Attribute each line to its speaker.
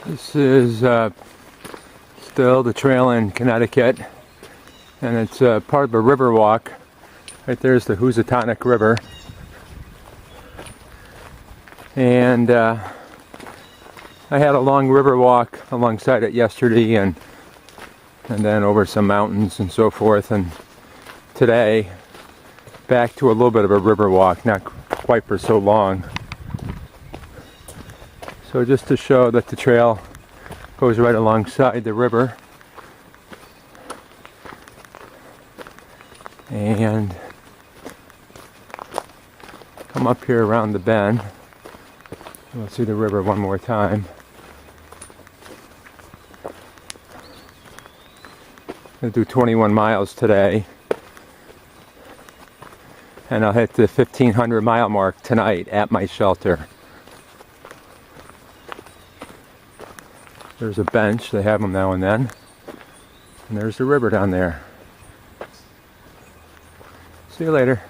Speaker 1: This is still the trail in Connecticut, and it's part of a river walk. Right there's the Housatonic River, and I had a long river walk alongside it yesterday, and then over some mountains and so forth, and today back to a little bit of a river walk, not quite for so long. So just to show that the trail goes right alongside the river, and come up here around the bend. We'll see the river one more time. I'll do 21 miles today, and I'll hit the 1,500 mile mark tonight at my shelter. There's a bench, they have them now and then, and there's the river down there. See you later.